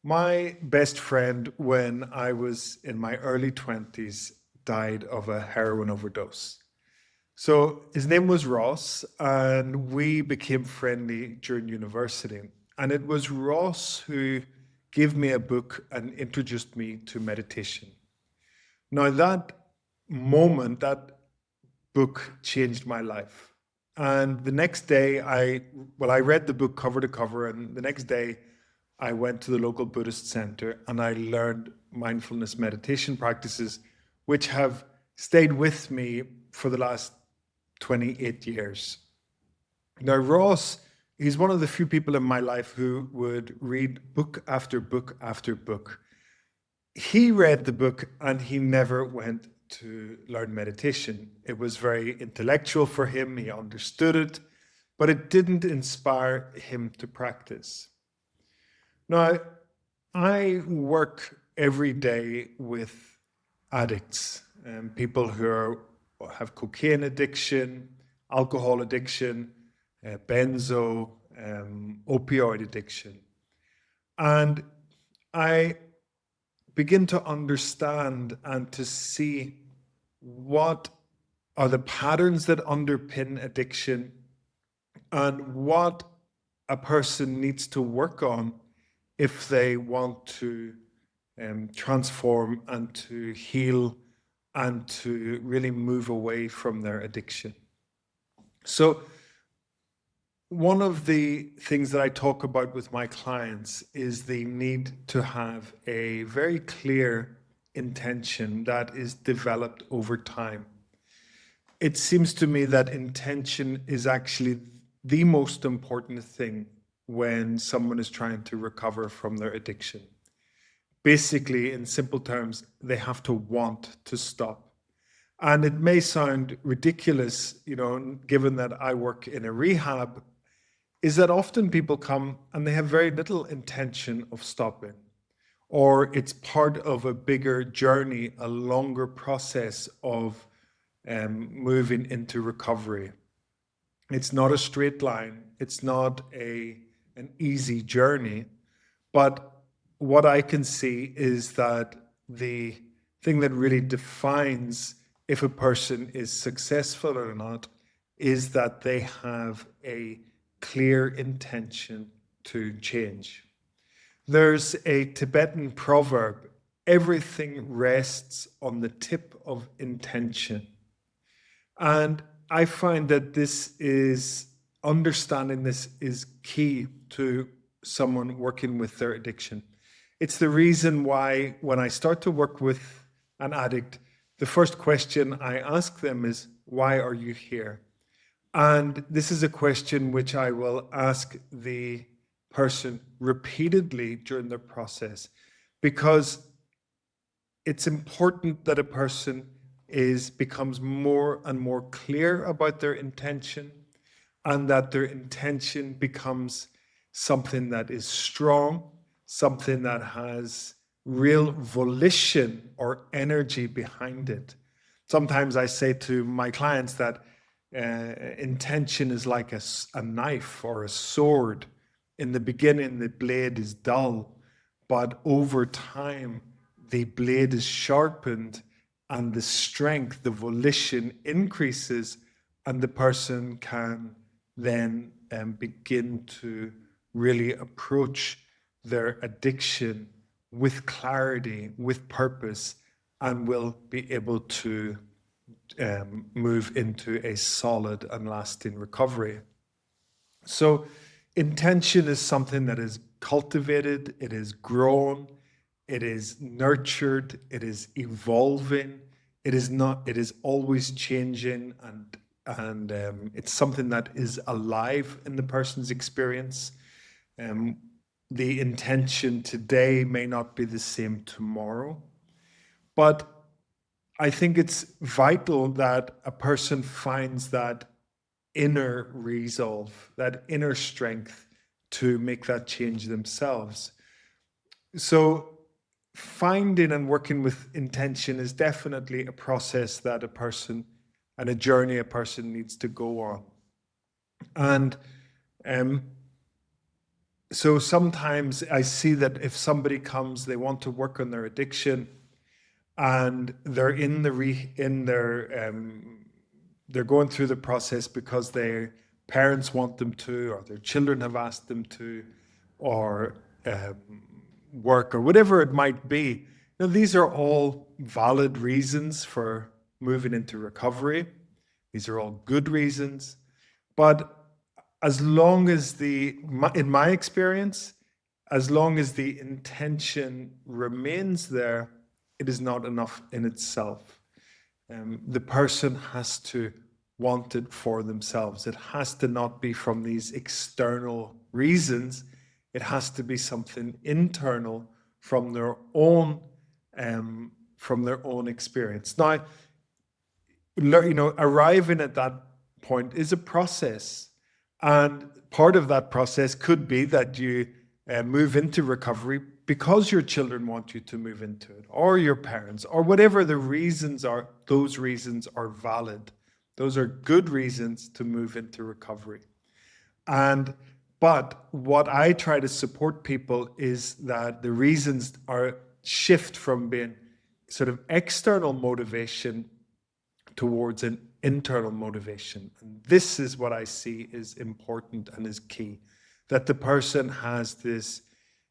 My best friend, when I was in my early 20s, died of a heroin overdose. So his name was Ross, and we became friendly during university. And it was Ross who gave me a book and introduced me to meditation. Now, that moment, that book changed my life. And the next day, I read the book cover to cover, and the next day, I went to the local Buddhist center and I learned mindfulness meditation practices, which have stayed with me for the last 28 years. Now, Ross, he's one of the few people in my life who would read book after book after book. He read the book and he never went to learn meditation. It was very intellectual for him, he understood it, but it didn't inspire him to practice. Now, I work every day with addicts, people who have cocaine addiction, alcohol addiction, benzo, opioid addiction. And I begin to understand and to see what are the patterns that underpin addiction and what a person needs to work on if they want to transform and to heal and to really move away from their addiction. So one of the things that I talk about with my clients is the need to have a very clear intention that is developed over time. It seems to me that intention is actually the most important thing when someone is trying to recover from their addiction. Basically, in simple terms, they have to want to stop. And it may sound ridiculous, given that I work in a rehab, is that often people come and they have very little intention of stopping, or it's part of a bigger journey, a longer process of moving into recovery. It's not a straight line. It's not an easy journey. But what I can see is that the thing that really defines if a person is successful or not is that they have a clear intention to change. There's a Tibetan proverb, everything rests on the tip of intention. And I find that understanding this is key to someone working with their addiction. It's the reason why when I start to work with an addict, the first question I ask them is, why are you here? And this is a question which I will ask the person repeatedly during the process, because it's important that a person becomes more and more clear about their intention, and that their intention becomes something that is strong, something that has real volition or energy behind it. Sometimes I say to my clients that intention is like a knife or a sword. In the beginning, the blade is dull, but over time, the blade is sharpened and the strength, the volition increases, and the person can then begin to really approach their addiction with clarity, with purpose, and will be able to move into a solid and lasting recovery. So intention is something that is cultivated, it is grown, it is nurtured, it is evolving, it is always changing, and it's something that is alive in the person's experience. The intention today may not be the same tomorrow, but I think it's vital that a person finds that inner resolve, that inner strength to make that change themselves. So finding and working with intention is definitely a process that a person and a journey a person needs to go on. And so sometimes I see that if somebody comes, they want to work on their addiction, and they're they're going through the process because their parents want them to, or their children have asked them to, or work, or whatever it might be. These are all valid reasons for moving into recovery. These are all good reasons. But as long as in my experience, as long as the intention remains there, it is not enough in itself. The person has to want it for themselves. It has to not be from these external reasons. It has to be something internal from their own experience. Now, arriving at that point is a process, and part of that process could be that you move into recovery because your children want you to move into it, or your parents, or whatever the reasons are. Those reasons are valid. Those are good reasons to move into recovery. But what I try to support people is that the reasons are shift from being sort of external motivation towards an internal motivation. And this is what I see is important and is key, that the person has this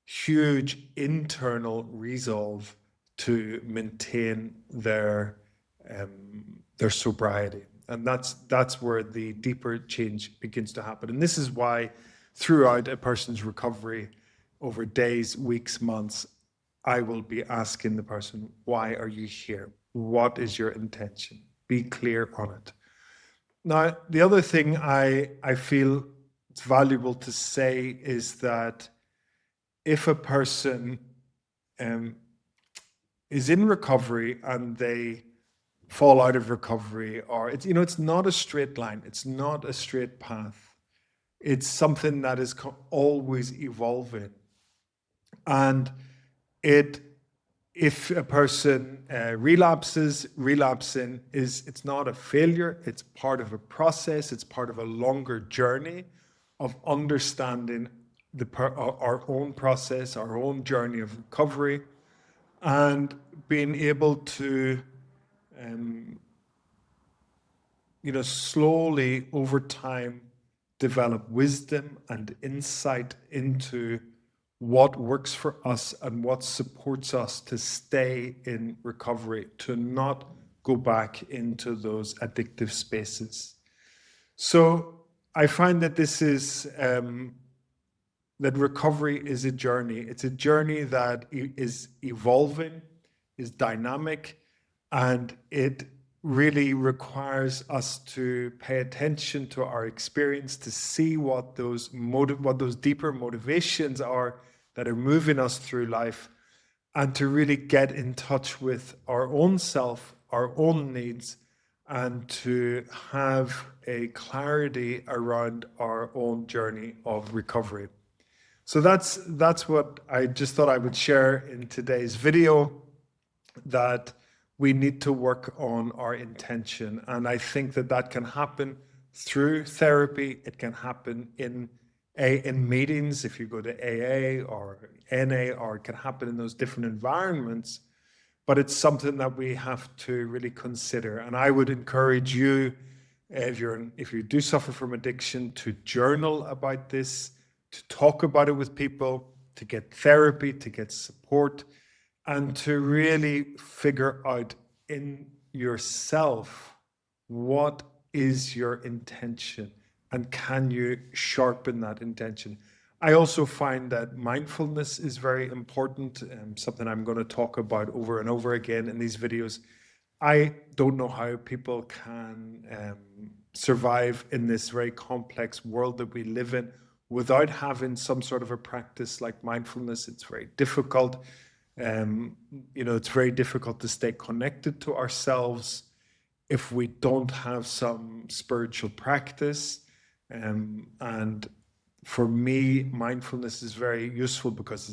huge internal resolve to maintain their sobriety. And that's where the deeper change begins to happen. And this is why throughout a person's recovery, over days, weeks, months, I will be asking the person, why are you here? What is your intention? Be clear on it. Now, the other thing I feel it's valuable to say is that if a person is in recovery and they fall out of recovery, or it's not a straight line, it's not a straight path. It's something that is always evolving. And if a person relapsing it's not a failure, it's part of a process, it's part of a longer journey of understanding our own process, our own journey of recovery, and being able to slowly over time develop wisdom and insight into what works for us and what supports us to stay in recovery, to not go back into those addictive spaces. So I find that this is that recovery is a journey. It's a journey that is evolving, is dynamic, and it really requires us to pay attention to our experience, to see what those deeper motivations are that are moving us through life, and to really get in touch with our own self, our own needs, and to have a clarity around our own journey of recovery. So that's what I just thought I would share in today's video, that we need to work on our intention. And I think that can happen through therapy. It can happen in meetings, if you go to AA or NA, or it can happen in those different environments. But it's something that we have to really consider. And I would encourage you, if you do suffer from addiction, to journal about this, to talk about it with people, to get therapy, to get support, and to really figure out in yourself what is your intention, and can you sharpen that intention. I also find that mindfulness is very important, something I'm going to talk about over and over again in these videos. I don't know how people can survive in this very complex world that we live in without having some sort of a practice like mindfulness. It's very difficult. It's very difficult to stay connected to ourselves if we don't have some spiritual practice. And for me, mindfulness is very useful because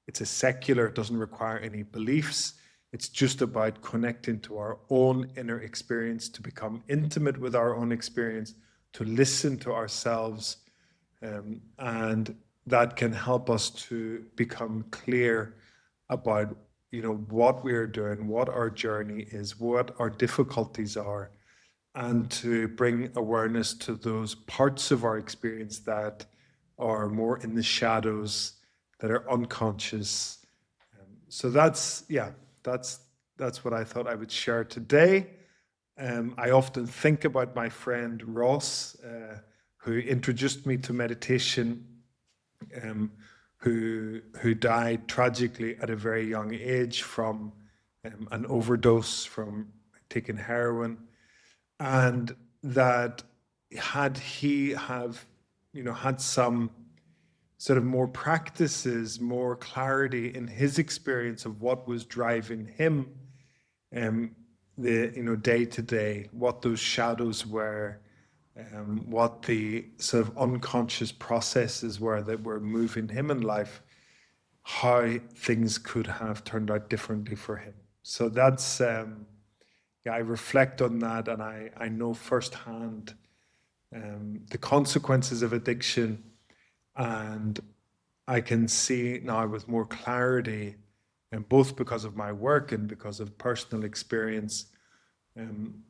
it's a secular, it doesn't require any beliefs. It's just about connecting to our own inner experience, to become intimate with our own experience, to listen to ourselves, and that can help us to become clear about, what we're doing, what our journey is, what our difficulties are, and to bring awareness to those parts of our experience that are more in the shadows, that are unconscious. So that's that's what I thought I would share today. I often think about my friend Ross, who introduced me to meditation, um, who died tragically at a very young age from an overdose from taking heroin, and that had he have had some sort of more practices, more clarity in his experience of what was driving him, um, the day to day, what those shadows were, what the sort of unconscious processes were that were moving him in life, how things could have turned out differently for him. So that's I reflect on that, and I know firsthand the consequences of addiction, and I can see now with more clarity, and both because of my work and because of personal experience, um,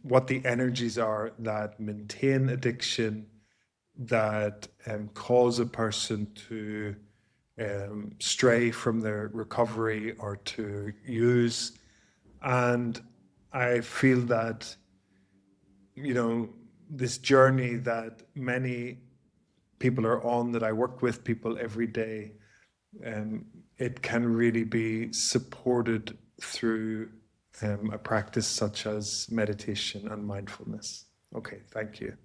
what the energies are that maintain addiction, that cause a person to stray from their recovery or to use. And I feel that, this journey that many people are on, that I work with people every day, it can really be supported through a practice such as meditation and mindfulness. Okay, thank you.